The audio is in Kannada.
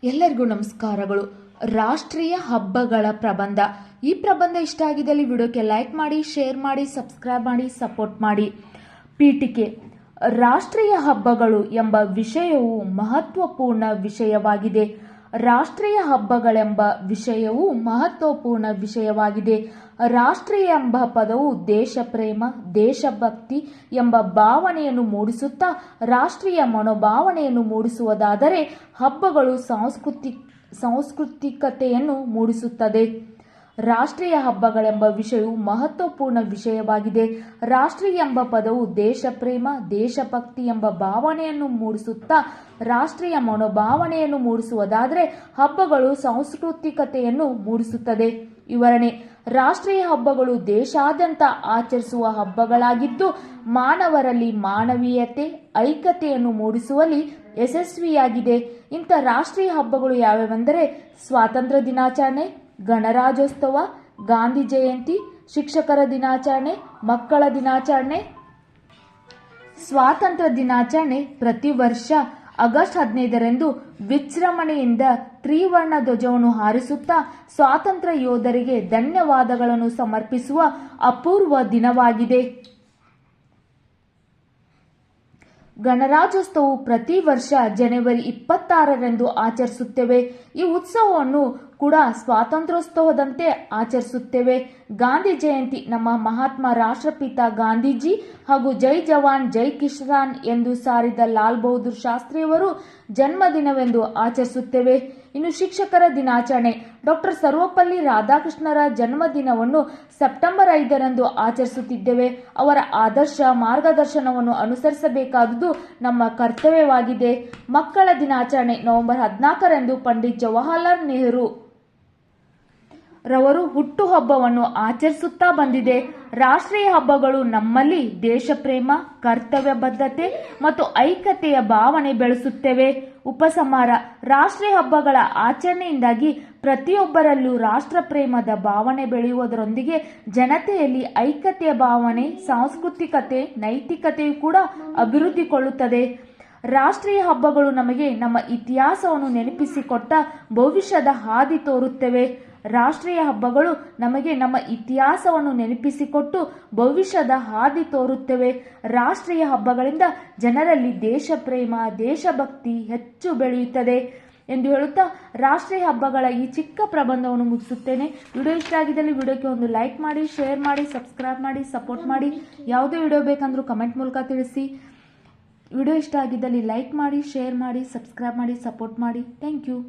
ಎಲ್ಲರಿಗೂ ನಮಸ್ಕಾರಗಳು. ರಾಷ್ಟ್ರೀಯ ಹಬ್ಬಗಳ ಪ್ರಬಂಧ. ಈ ಪ್ರಬಂಧ ಇಷ್ಟ ಆಗಿದ್ದಲ್ಲಿ ವಿಡಿಯೋಕ್ಕೆ ಲೈಕ್ ಮಾಡಿ, ಶೇರ್ ಮಾಡಿ, ಸಬ್ಸ್ಕ್ರೈಬ್ ಮಾಡಿ, ಸಪೋರ್ಟ್ ಮಾಡಿ. ಪೀಠಿಕೆ. ರಾಷ್ಟ್ರೀಯ ಹಬ್ಬಗಳು ಎಂಬ ವಿಷಯವು ಮಹತ್ವಪೂರ್ಣ ವಿಷಯವಾಗಿದೆ. ರಾಷ್ಟ್ರೀಯ ಹಬ್ಬಗಳೆಂಬ ವಿಷಯವು ಮಹತ್ವಪೂರ್ಣ ವಿಷಯವಾಗಿದೆ. ರಾಷ್ಟ್ರೀಯ ಎಂಬ ಪದವು ದೇಶಪ್ರೇಮ, ದೇಶಭಕ್ತಿ ಎಂಬ ಭಾವನೆಯನ್ನು ಮೂಡಿಸುತ್ತಾ ರಾಷ್ಟ್ರೀಯ ಮನೋಭಾವನೆಯನ್ನು ಮೂಡಿಸುವುದಾದರೆ, ಹಬ್ಬಗಳು ಸಾಂಸ್ಕೃತಿಕತೆಯನ್ನು ಮೂಡಿಸುತ್ತದೆ. ರಾಷ್ಟ್ರೀಯ ಹಬ್ಬಗಳೆಂಬ ವಿಷಯವು ಮಹತ್ವಪೂರ್ಣ ವಿಷಯವಾಗಿದೆ. ರಾಷ್ಟ್ರೀಯ ಎಂಬ ಪದವು ದೇಶಪ್ರೇಮ, ದೇಶಭಕ್ತಿ ಎಂಬ ಭಾವನೆಯನ್ನು ಮೂಡಿಸುತ್ತಾ ರಾಷ್ಟ್ರೀಯ ಮನೋಭಾವನೆಯನ್ನು ಮೂಡಿಸುವುದಾದರೆ, ಹಬ್ಬಗಳು ಸಾಂಸ್ಕೃತಿಕತೆಯನ್ನು ಮೂಡಿಸುತ್ತದೆ. ವಿವರಣೆ. ರಾಷ್ಟ್ರೀಯ ಹಬ್ಬಗಳು ದೇಶಾದ್ಯಂತ ಆಚರಿಸುವ ಹಬ್ಬಗಳಾಗಿದ್ದು, ಮಾನವರಲ್ಲಿ ಮಾನವೀಯತೆ, ಐಕ್ಯತೆಯನ್ನು ಮೂಡಿಸುವಲ್ಲಿ ಯಶಸ್ವಿಯಾಗಿದೆ. ಇಂಥ ರಾಷ್ಟ್ರೀಯ ಹಬ್ಬಗಳು ಯಾವ್ಯಾವೆಂದರೆ ಸ್ವಾತಂತ್ರ್ಯ ದಿನಾಚರಣೆ, ಗಣರಾಜ್ಯೋತ್ಸವ, ಗಾಂಧಿ ಜಯಂತಿ, ಶಿಕ್ಷಕರ ದಿನಾಚರಣೆ, ಮಕ್ಕಳ ದಿನಾಚರಣೆ. ಸ್ವಾತಂತ್ರ್ಯ ದಿನಾಚರಣೆ ಪ್ರತಿ ವರ್ಷ ಆಗಸ್ಟ್ 15ರಂದು ವಿಜೃಂಭಣೆಯಿಂದ ತ್ರಿವರ್ಣ ಧ್ವಜವನ್ನು ಹಾರಿಸುತ್ತಾ ಸ್ವಾತಂತ್ರ್ಯ ಯೋಧರಿಗೆ ಧನ್ಯವಾದಗಳನ್ನು ಸಮರ್ಪಿಸುವ ಅಪೂರ್ವ ದಿನವಾಗಿದೆ. ಗಣರಾಜ್ಯೋತ್ಸವವು ಪ್ರತಿ ವರ್ಷ ಜನವರಿ 26ರಂದು ಆಚರಿಸುತ್ತೇವೆ. ಈ ಉತ್ಸವವನ್ನು ಕೂಡ ಸ್ವಾತಂತ್ರ್ಯೋತ್ಸವದಂತೆ ಆಚರಿಸುತ್ತೇವೆ. ಗಾಂಧಿ ಜಯಂತಿ ನಮ್ಮ ಮಹಾತ್ಮ ರಾಷ್ಟ್ರಪಿತ ಗಾಂಧೀಜಿ ಹಾಗೂ ಜೈ ಜವಾನ್ ಜೈ ಕಿಸಾನ್ ಎಂದು ಸಾರಿದ ಲಾಲ್ ಬಹದ್ದೂರ್ ಶಾಸ್ತ್ರಿಯವರು ಜನ್ಮದಿನವೆಂದು ಆಚರಿಸುತ್ತೇವೆ. ಇನ್ನು ಶಿಕ್ಷಕರ ದಿನಾಚರಣೆ ಡಾಕ್ಟರ್ ಸರ್ವಪಲ್ಲಿ ರಾಧಾಕೃಷ್ಣರ ಜನ್ಮದಿನವನ್ನು ಸೆಪ್ಟೆಂಬರ್ 5ರಂದು ಆಚರಿಸುತ್ತಿದ್ದೇವೆ. ಅವರ ಆದರ್ಶ ಮಾರ್ಗದರ್ಶನವನ್ನು ಅನುಸರಿಸಬೇಕಾದುದು ನಮ್ಮ ಕರ್ತವ್ಯವಾಗಿದೆ. ಮಕ್ಕಳ ದಿನಾಚರಣೆ ನವೆಂಬರ್ 14ರಂದು ಪಂಡಿತ್ ಜವಾಹರಲಾಲ್ ನೆಹರು ರವರು ಹುಟ್ಟುಹಬ್ಬವನ್ನು ಆಚರಿಸುತ್ತಾ ಬಂದಿದೆ. ರಾಷ್ಟ್ರೀಯ ಹಬ್ಬಗಳು ನಮ್ಮಲ್ಲಿ ದೇಶಪ್ರೇಮ, ಕರ್ತವ್ಯ ಬದ್ಧತೆ ಮತ್ತು ಐಕ್ಯತೆಯ ಭಾವನೆ ಬೆಳೆಸುತ್ತವೆ. ಉಪಸಂಹಾರ. ರಾಷ್ಟ್ರೀಯ ಹಬ್ಬಗಳ ಆಚರಣೆಯಿಂದಾಗಿ ಪ್ರತಿಯೊಬ್ಬರಲ್ಲೂ ರಾಷ್ಟ್ರ ಪ್ರೇಮದ ಭಾವನೆ ಬೆಳೆಯುವುದರೊಂದಿಗೆ ಜನತೆಯಲ್ಲಿ ಐಕ್ಯತೆಯ ಭಾವನೆ, ಸಾಂಸ್ಕೃತಿಕತೆ, ನೈತಿಕತೆಯು ಕೂಡ ಅಭಿವೃದ್ಧಿಗೊಳ್ಳುತ್ತದೆ. ರಾಷ್ಟ್ರೀಯ ಹಬ್ಬಗಳು ನಮಗೆ ನಮ್ಮ ಇತಿಹಾಸವನ್ನು ನೆನಪಿಸಿಕೊಟ್ಟ ಭವಿಷ್ಯದ ಹಾದಿ ತೋರುತ್ತವೆ. ರಾಷ್ಟ್ರೀಯ ಹಬ್ಬಗಳು ನಮಗೆ ನಮ್ಮ ಇತಿಹಾಸವನ್ನು ನೆನಪಿಸಿಕೊಟ್ಟು ಭವಿಷ್ಯದ ಹಾದಿ ತೋರುತ್ತವೆ. ರಾಷ್ಟ್ರೀಯ ಹಬ್ಬಗಳಿಂದ ಜನರಲ್ಲಿ ದೇಶಪ್ರೇಮ, ದೇಶಭಕ್ತಿ ಹೆಚ್ಚು ಬೆಳೆಯುತ್ತದೆ ಎಂದು ಹೇಳುತ್ತಾ ರಾಷ್ಟ್ರೀಯ ಹಬ್ಬಗಳ ಈ ಚಿಕ್ಕ ಪ್ರಬಂಧವನ್ನು ಮುಗಿಸುತ್ತೇನೆ. ವಿಡಿಯೋ ಇಷ್ಟ ಆಗಿದ್ದಲ್ಲಿ ವಿಡಿಯೋಕ್ಕೆ ಒಂದು ಲೈಕ್ ಮಾಡಿ, ಶೇರ್ ಮಾಡಿ, ಸಬ್ಸ್ಕ್ರೈಬ್ ಮಾಡಿ, ಸಪೋರ್ಟ್ ಮಾಡಿ. ಯಾವುದೇ ವಿಡಿಯೋ ಬೇಕಂದ್ರೂ ಕಮೆಂಟ್ ಮೂಲಕ ತಿಳಿಸಿ. ವಿಡಿಯೋ ಇಷ್ಟ ಆಗಿದ್ದಲ್ಲಿ ಲೈಕ್ ಮಾಡಿ, ಶೇರ್ ಮಾಡಿ, ಸಬ್ಸ್ಕ್ರೈಬ್ ಮಾಡಿ, ಸಪೋರ್ಟ್ ಮಾಡಿ. Thank you.